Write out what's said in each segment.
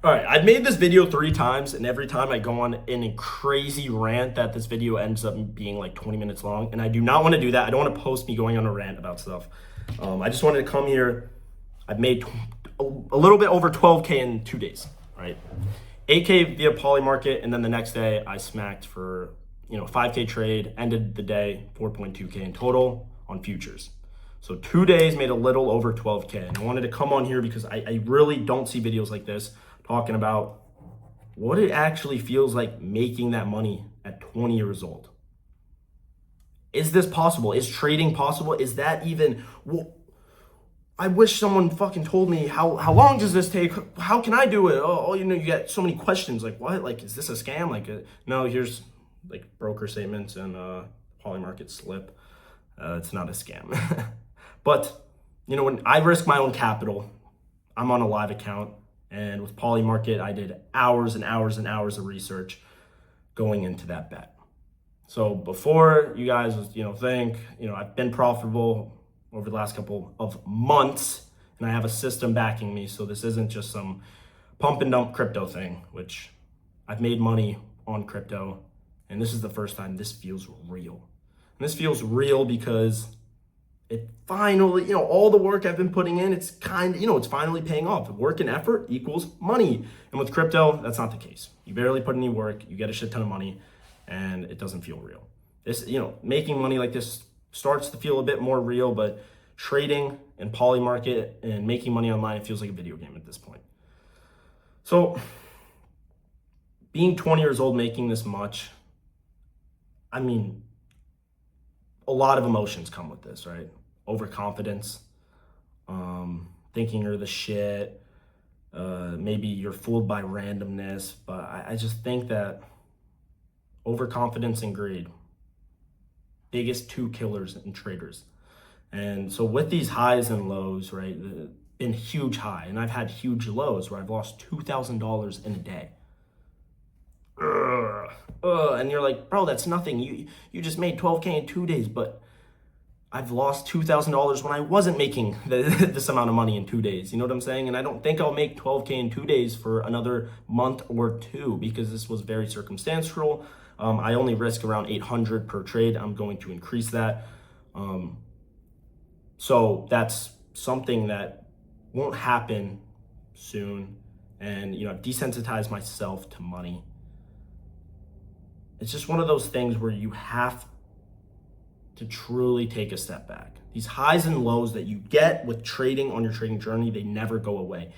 All right, I've made this video 3 times, and every time I go on in a crazy rant that this video ends up being like 20 minutes long, and I do not want to do that. I don't want to post me going on a rant about stuff. I just wanted to come here. I've made a little bit over 12K in 2 days, right? 8K via Polymarket, and then the next day I smacked for 5K trade. Ended the day 4.2K in total on futures. So 2 days made a little over 12K. And I wanted to come on here because I really don't see videos like this talking about what it actually feels like making that money at 20 years old. Is this possible? Is trading possible? Is that even... Well, I wish someone fucking told me how long does this take? How can I do it? Oh, you get so many questions. Like, what? Like, is this a scam? Like, no, here's like broker statements and Polymarket slip. It's not a scam. But, when I risk my own capital, I'm on a live account. And with Polymarket, I did hours and hours and hours of research going into that bet. So before you guys, think, I've been profitable over the last couple of months, and I have a system backing me. So this isn't just some pump and dump crypto thing, which I've made money on crypto. And this is the first time this feels real. And this feels real because it finally, all the work I've been putting in, it's it's finally paying off. Work and effort equals money. And with crypto, that's not the case. You barely put any work, you get a shit ton of money, and it doesn't feel real. This, making money like this starts to feel a bit more real, but trading and Polymarket and making money online, it feels like a video game at this point. So being 20 years old, making this much, a lot of emotions come with this, right? Overconfidence, thinking you're the shit. Maybe you're fooled by randomness, but I just think that overconfidence and greed, biggest two killers in traders. And so with these highs and lows, right, been huge high, and I've had huge lows where I've lost $2,000 in a day. And you're like, bro, that's nothing. You just made 12K in 2 days, but I've lost $2,000 when I wasn't making this amount of money in 2 days. You know what I'm saying? And I don't think I'll make 12K in 2 days for another month or two because this was very circumstantial. I only risk around 800 per trade. I'm going to increase that. So that's something that won't happen soon. And, I've desensitized myself to money. It's just one of those things where you have to truly take a step back. These highs and lows that you get with trading on your trading journey, they never go away.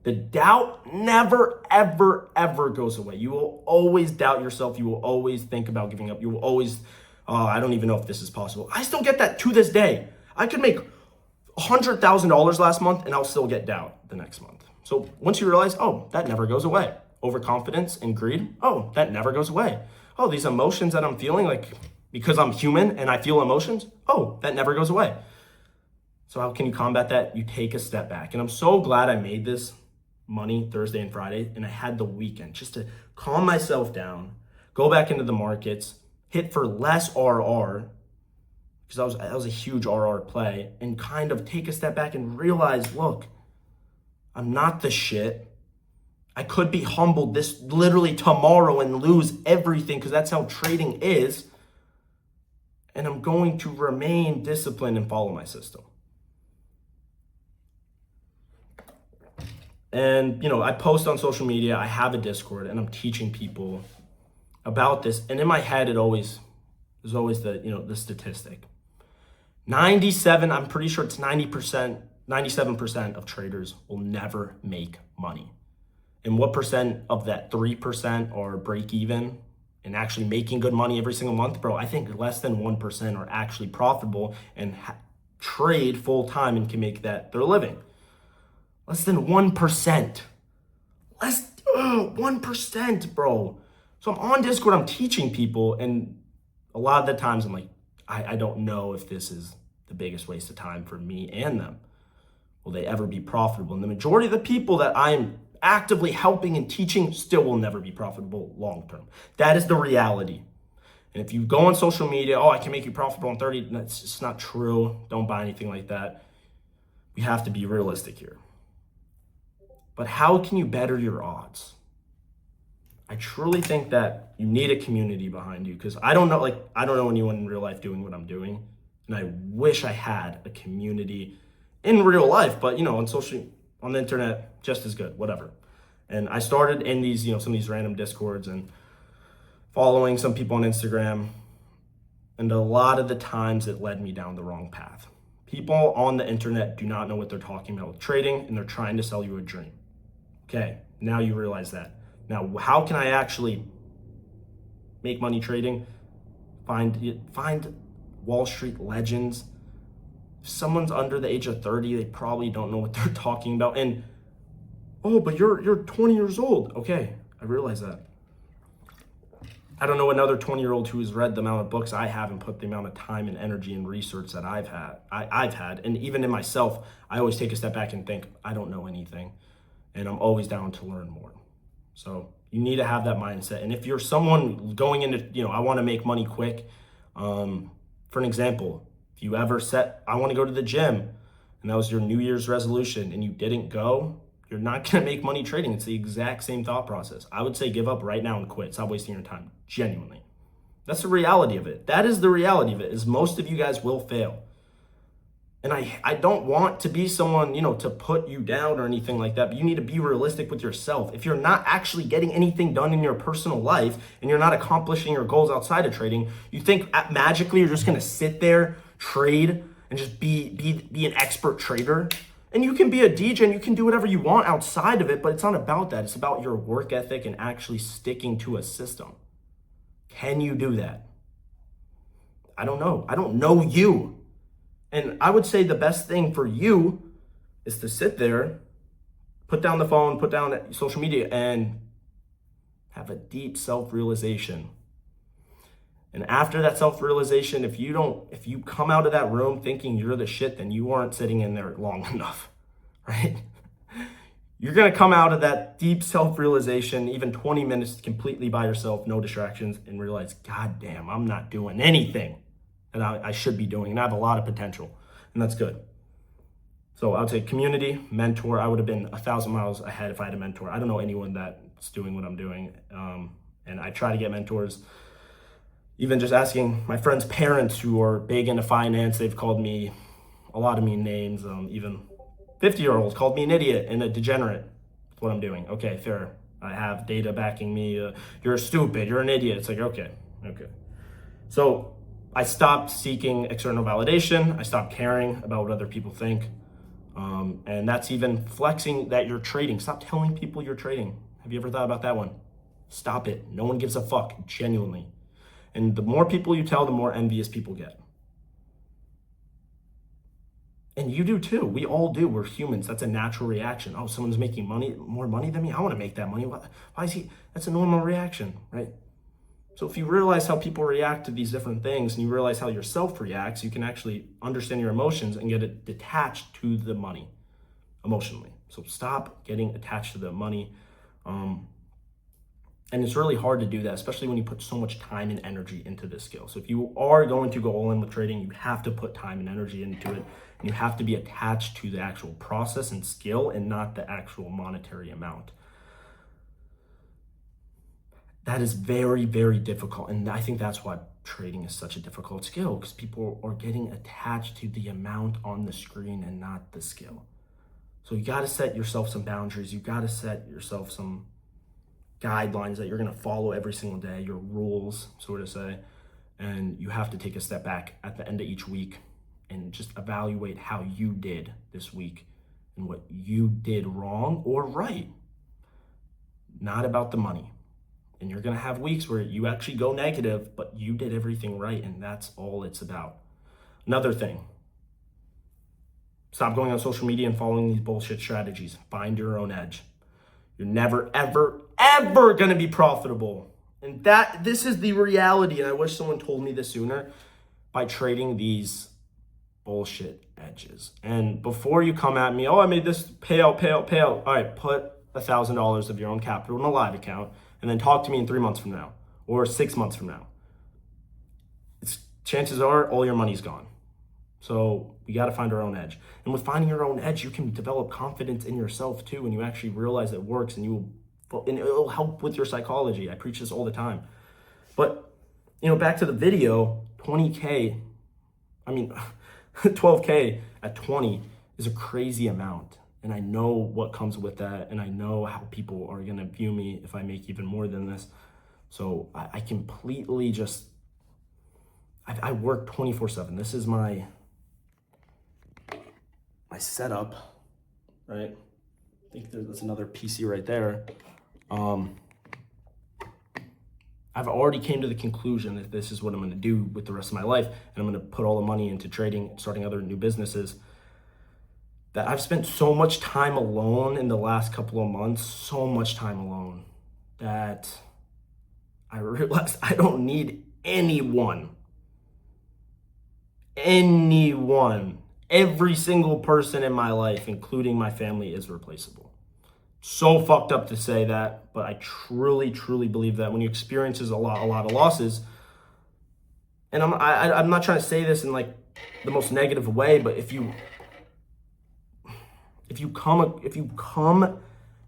The doubt never, ever, ever goes away. You will always doubt yourself. You will always think about giving up. You will always, I don't even know if this is possible. I still get that to this day. I could make $100,000 last month and I'll still get doubt the next month. So once you realize, that never goes away. Overconfidence and greed, that never goes away. These emotions that I'm feeling, like because I'm human and I feel emotions, that never goes away. So how can you combat that? You take a step back. And I'm so glad I made this money Thursday and Friday, and I had the weekend just to calm myself down, go back into the markets, hit for less RR, because that was a huge RR play, and kind of take a step back and realize, look, I'm not the shit. I could be humbled this literally tomorrow and lose everything because that's how trading is. And I'm going to remain disciplined and follow my system. And, I post on social media, I have a Discord, and I'm teaching people about this. And in my head, there's always the statistic. 97, I'm pretty sure it's 90%, 97% of traders will never make money. And what percent of that 3% are break even and actually making good money every single month? Bro, I think less than 1% are actually profitable and trade full time and can make that their living. Less than 1%. 1%, bro. So I'm on Discord, I'm teaching people, and a lot of the times I'm like, I don't know if this is the biggest waste of time for me and them. Will they ever be profitable? And the majority of the people that I'm actively helping and teaching still will never be profitable long term. That is the reality. And if you go on social media, I can make you profitable in 30, that's just not true. Don't buy anything like that. We have to be realistic here. but how can you better your odds? I truly think that you need a community behind you, because I don't know anyone in real life doing what I'm doing. And I wish I had a community in real life, but on the internet, just as good, whatever. And I started in these, some of these random Discords and following some people on Instagram. And a lot of the times it led me down the wrong path. People on the internet do not know what they're talking about with trading, and they're trying to sell you a dream. Okay, now you realize that. Now, how can I actually make money trading? Find Wall Street legends. If someone's under the age of 30, they probably don't know what they're talking about. And, oh, but you're 20 years old. Okay, I realize that. I don't know another 20-year-old who has read the amount of books I have and put the amount of time and energy and research that I've had. And even in myself, I always take a step back and think, I don't know anything. And I'm always down to learn more. So you need to have that mindset. And if you're someone going into, I want to make money quick. For an example, if you ever set, I want to go to the gym, and that was your New Year's resolution, and you didn't go, you're not going to make money trading. It's the exact same thought process. I would say give up right now and quit. Stop wasting your time. Genuinely. That's the reality of it. That is the reality of it, is most of you guys will fail. And I don't want to be someone, to put you down or anything like that, but you need to be realistic with yourself. If you're not actually getting anything done in your personal life and you're not accomplishing your goals outside of trading, you think magically you're just going to sit there, trade, and just be an expert trader. And you can be a DJ and you can do whatever you want outside of it, but it's not about that. It's about your work ethic and actually sticking to a system. Can you do that? I don't know. I don't know you. And I would say the best thing for you is to sit there, put down the phone, put down social media, and have a deep self-realization. And after that self-realization, if you come out of that room thinking you're the shit, then you aren't sitting in there long enough, right? You're going to come out of that deep self-realization, even 20 minutes completely by yourself, no distractions, and realize, God damn, I'm not doing anything that I should be doing. And I have a lot of potential, and that's good. So I would say community, mentor. I would have been 1,000 miles ahead if I had a mentor. I don't know anyone that's doing what I'm doing. And I try to get mentors. Even just asking my friends' parents who are big into finance, they've called me a lot of mean names. Even 50-year-olds called me an idiot and a degenerate. That's what I'm doing. Okay, fair. I have data backing me. You're stupid. You're an idiot. It's like, okay. So I stopped seeking external validation. I stopped caring about what other people think. And that's even flexing that you're trading. Stop telling people you're trading. Have you ever thought about that one? Stop it. No one gives a fuck, genuinely. And the more people you tell, the more envious people get. And you do too. We all do. We're humans. That's a natural reaction. Oh, someone's making more money than me. I want to make that money. Why is he? That's a normal reaction, right? So if you realize how people react to these different things, and you realize how yourself reacts, you can actually understand your emotions and get it detached to the money emotionally. So stop getting attached to the money. And it's really hard to do that, especially when you put so much time and energy into this skill. So if you are going to go all in with trading, you have to put time and energy into it. And you have to be attached to the actual process and skill and not the actual monetary amount. That is very, very difficult. And I think that's why trading is such a difficult skill, because people are getting attached to the amount on the screen and not the skill. So you got to set yourself some boundaries. You got to set yourself some guidelines that you're going to follow every single day, your rules, so to say. And you have to take a step back at the end of each week and just evaluate how you did this week and what you did wrong or right. Not about the money. And you're going to have weeks where you actually go negative, but you did everything right, and that's all it's about. Another thing, stop going on social media and following these bullshit strategies. Find your own edge. You're never, ever, ever going to be profitable. And this is the reality, and I wish someone told me this sooner, by trading these bullshit edges. And before you come at me, oh, I made this payout. All right, put $1,000 of your own capital in a live account, and then talk to me in 3 months from now or 6 months from now. Chances are all your money's gone. So we got to find our own edge. And with finding your own edge, you can develop confidence in yourself too. And you actually realize it works, and it'll help with your psychology. I preach this all the time. But, back to the video, 20K, 12K at 20 is a crazy amount. And I know what comes with that. And I know how people are going to view me if I make even more than this. So I completely I work 24/7. This is my setup, right? I think there's another PC right there. I've already came to the conclusion that this is what I'm going to do with the rest of my life, and I'm going to put all the money into trading, starting other new businesses. That I've spent so much time alone in the last couple of months, so much time alone, that I realized I don't need anyone. Every single person in my life, including my family, is replaceable. So fucked up to say that, but I truly, truly believe that when you experience a lot of losses, and I'm not trying to say this in like the most negative way, but if you come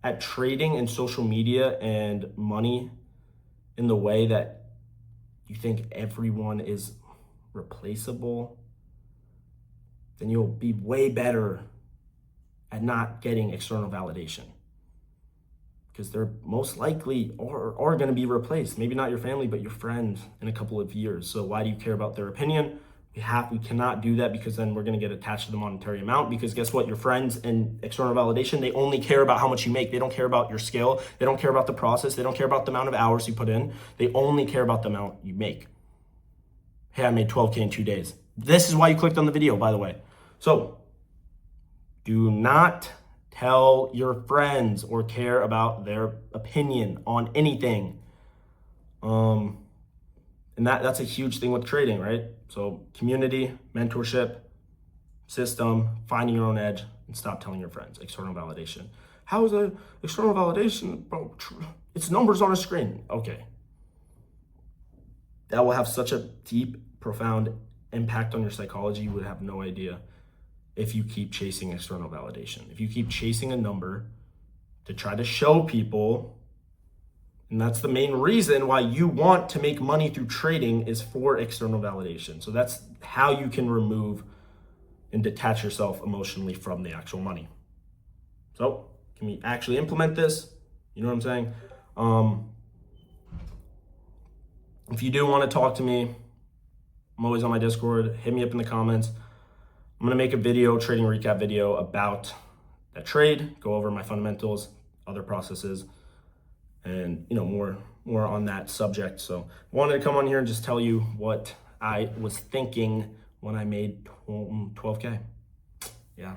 at trading and social media and money in the way that you think everyone is replaceable, then you'll be way better at not getting external validation, because they're most likely are going to be replaced. Maybe not your family, but your friends in a couple of years. So why do you care about their opinion? We cannot do that, because then we're going to get attached to the monetary amount. Because guess what? Your friends and external validation, they only care about how much you make. They don't care about your skill. They don't care about the process. They don't care about the amount of hours you put in. They only care about the amount you make. Hey, I made 12K in 2 days. This is why you clicked on the video, by the way. So do not tell your friends or care about their opinion on anything. And that's a huge thing with trading, right? So community, mentorship, system, finding your own edge, and stop telling your friends. External validation. How is external validation? Bro, it's numbers on a screen. Okay. That will have such a deep, profound impact on your psychology, you would have no idea if you keep chasing external validation. If you keep chasing a number to try to show people, and that's the main reason why you want to make money through trading, is for external validation. So that's how you can remove and detach yourself emotionally from the actual money. So can we actually implement this? You know what I'm saying? If you do want to talk to me, I'm always on my Discord. Hit me up in the comments. I'm going to make a trading recap video about that trade, go over my fundamentals, other processes, and more on that subject. So I wanted to come on here and just tell you what I was thinking when I made 12K. Yeah.